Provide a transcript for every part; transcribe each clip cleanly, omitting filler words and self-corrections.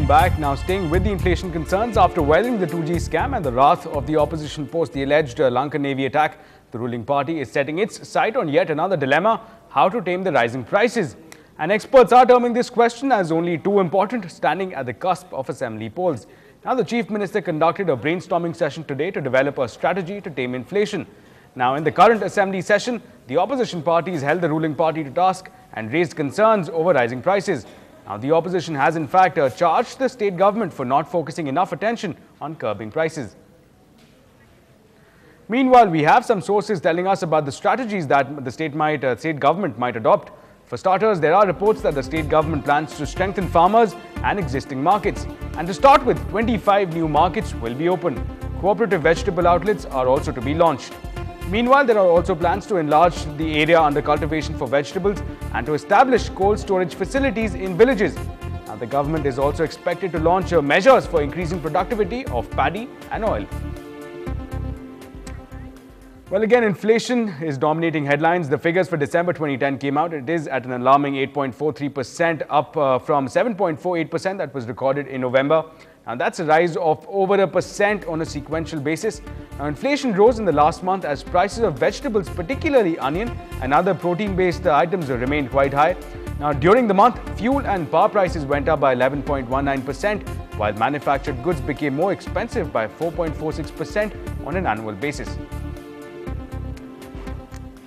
welcome back. Now staying with the inflation concerns after weathering the 2G scam and the wrath of the opposition post the alleged Lankan Navy attack, the ruling party is setting its sight on yet another dilemma: how to tame the rising prices. And experts are terming this question as only too important, standing at the cusp of assembly polls. Now the Chief Minister conducted a brainstorming session today to develop a strategy to tame inflation. Now in the current assembly session, the opposition parties held the ruling party to task and raised concerns over rising prices. Now, the opposition has in fact charged the state government for not focusing enough attention on curbing prices. Meanwhile, we have some sources telling us about the strategies that the state government might adopt. For starters, there are reports that the state government plans to strengthen farmers and existing markets. And to start with, 25 new markets will be opened. Cooperative vegetable outlets are also to be launched. Meanwhile, there are also plans to enlarge the area under cultivation for vegetables and to establish cold storage facilities in villages. Now, the government is also expected to launch measures for increasing productivity of paddy and oil. Well, again, inflation is dominating headlines. The figures for December 2010 came out. It is at an alarming 8.43%, up from 7.48% that was recorded in November. And that's a rise of over 1% on a sequential basis. Now, inflation rose in the last month as prices of vegetables, particularly onion and other protein-based items, remained quite high. Now, during the month, fuel and power prices went up by 11.19%, while manufactured goods became more expensive by 4.46% on an annual basis.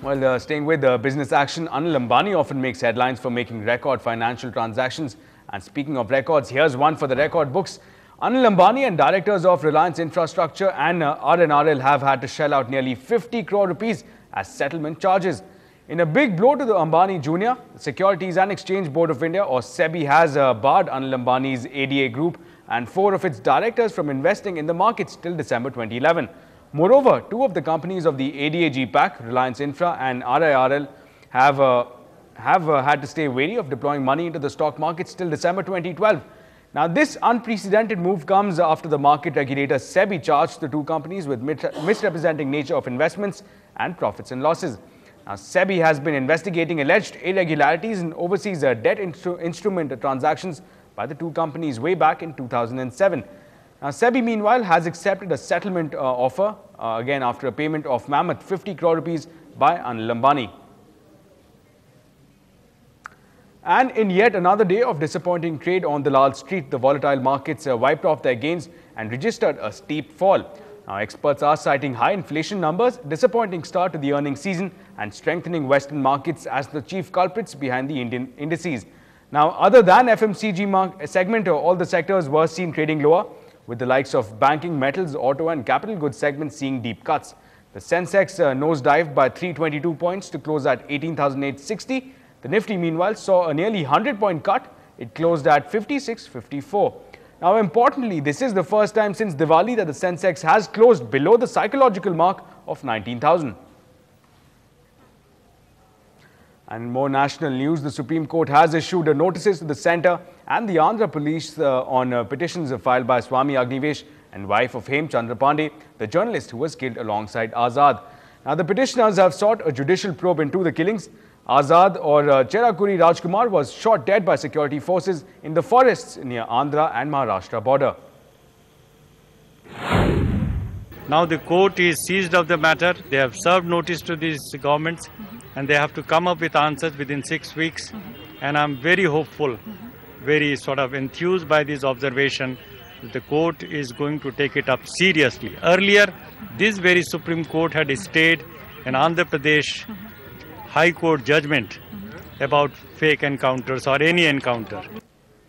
Well, staying with business action, Anil Ambani often makes headlines for making record financial transactions. And speaking of records, here's one for the record books. Anil Ambani and directors of Reliance Infrastructure and RNRL have had to shell out nearly 50 crore rupees as settlement charges. In a big blow to the Ambani Jr., the Securities and Exchange Board of India, or SEBI, has barred Anil Ambani's ADA group and 4 of its directors from investing in the markets till December 2011. Moreover, 2 of the companies of the ADAG pack, Reliance Infra and RIRL, have had to stay wary of deploying money into the stock markets till December 2012. Now, this unprecedented move comes after the market regulator SEBI charged the 2 companies with misrepresenting nature of investments and profits and losses. Now, SEBI has been investigating alleged irregularities in overseas debt instrument transactions by the 2 companies way back in 2007. Now, SEBI, meanwhile, has accepted a settlement offer, again after a payment of mammoth 50 crore rupees by Anil Ambani. And in yet another day of disappointing trade on the Lal Street, the volatile markets wiped off their gains and registered a steep fall. Now, experts are citing high inflation numbers, disappointing start to the earnings season, and strengthening Western markets as the chief culprits behind the Indian indices. Now, other than FMCG segment, all the sectors were seen trading lower, with the likes of banking, metals, auto and capital goods segments seeing deep cuts. The Sensex nosedived by 322 points to close at 18,860. The Nifty, meanwhile, saw a nearly 100-point cut. It closed at 5654. Now, importantly, this is the first time since Diwali that the Sensex has closed below the psychological mark of 19,000. And more national news, the Supreme Court has issued notices to the centre and the Andhra police on petitions filed by Swami Agnivesh and wife of Hem Chandra Pandey, the journalist who was killed alongside Azad. Now, the petitioners have sought a judicial probe into the killings. Azad, or Cherakuri Rajkumar, was shot dead by security forces in the forests near Andhra and Maharashtra border. Now the court is seized of the matter. They have served notice to these governments and they have to come up with answers within 6 weeks. And I'm very hopeful, very sort of enthused by this observation that the court is going to take it up seriously. Earlier, this very Supreme Court had stayed an Andhra Pradesh High Court judgment about fake encounters or any encounter.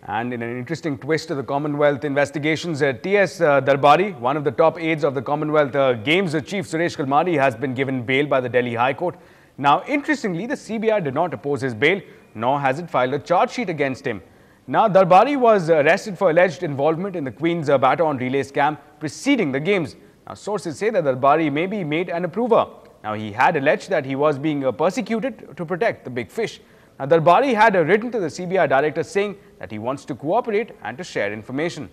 And in an interesting twist to the Commonwealth investigations, T.S. Darbari, one of the top aides of the Commonwealth Games chief Suresh Kalmari, has been given bail by the Delhi High Court. Now, interestingly, the CBI did not oppose his bail, nor has it filed a charge sheet against him. Now, Darbari was arrested for alleged involvement in the Queen's baton relay scam preceding the Games. Now, sources say that Darbari may be made an approver. Now, he had alleged that he was being persecuted to protect the big fish. Now, Darbari had written to the CBI director saying that he wants to cooperate and to share information.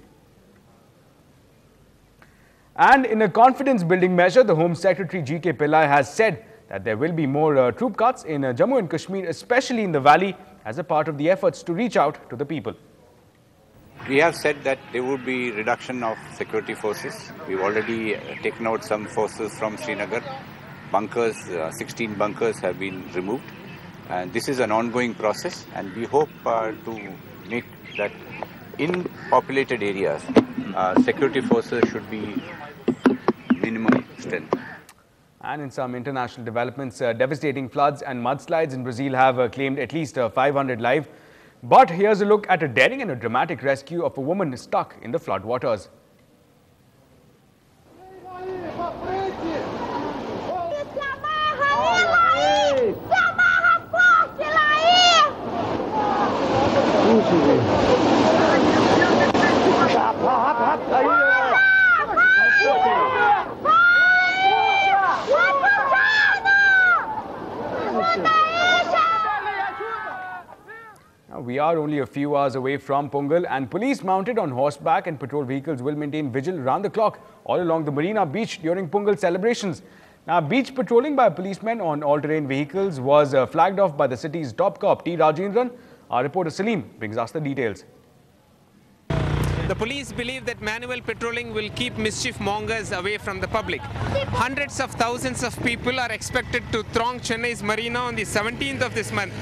And in a confidence-building measure, the Home Secretary G.K. Pillai has said that there will be more troop cuts in Jammu and Kashmir, especially in the valley, as a part of the efforts to reach out to the people. We have said that there would be reduction of security forces. We've already taken out some forces from Srinagar. Bunkers, 16 bunkers have been removed. And this is an ongoing process, and we hope to make that in populated areas, security forces should be minimum strength. And in some international developments, devastating floods and mudslides in Brazil have claimed at least 500 lives. But here's a look at a daring and a dramatic rescue of a woman stuck in the floodwaters. Now, we are only a few hours away from Pongal, and police mounted on horseback and patrol vehicles will maintain vigil round the clock all along the Marina Beach during Pongal celebrations. Now, beach patrolling by policemen on all-terrain vehicles was flagged off by the city's top cop, T. Rajendran. Our reporter Salim brings us the details. The police believe that manual patrolling will keep mischief mongers away from the public. Hundreds of thousands of people are expected to throng Chennai's Marina on the 17th of this month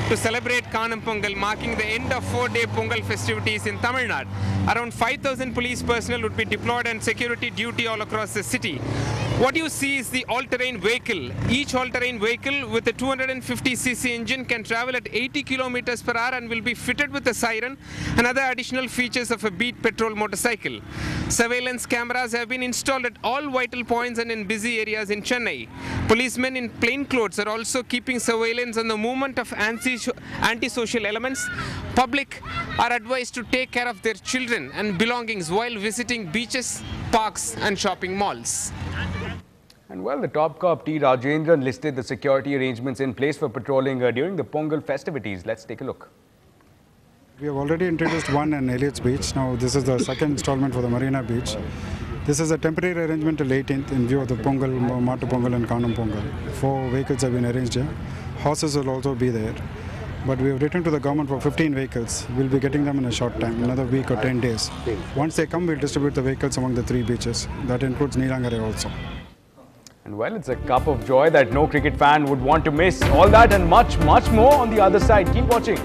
to celebrate Kanam Pongal, marking the end of 4-day Pongal festivities in Tamil Nadu. Around 5,000 police personnel would be deployed on security duty all across the city. What you see is the all-terrain vehicle. Each all-terrain vehicle with a 250cc engine can travel at 80 kilometers per hour and will be fitted with a siren and other additional features of a beat patrol motorcycle. Surveillance cameras have been installed at all vital points and in busy areas in Chennai. Policemen in plain clothes are also keeping surveillance on the movement of anti-social elements. Public are advised to take care of their children and belongings while visiting beaches, parks and shopping malls. And well, the top cop T. Rajendran listed the security arrangements in place for patrolling during the Pongal festivities. Let's take a look. We have already introduced one in Elliot's Beach. Now this is the second installment for the Marina Beach. This is a temporary arrangement till 18th in view of the Pongal, Matu Pongal and Kanam Pongal. 4 vehicles have been arranged here. Horses will also be there. But we have written to the government for 15 vehicles. We'll be getting them in a short time, another week or 10 days. Once they come, we'll distribute the vehicles among the 3 beaches. That includes Neelangare also. And well, it's a cup of joy that no cricket fan would want to miss. All that and much, much more on the other side. Keep watching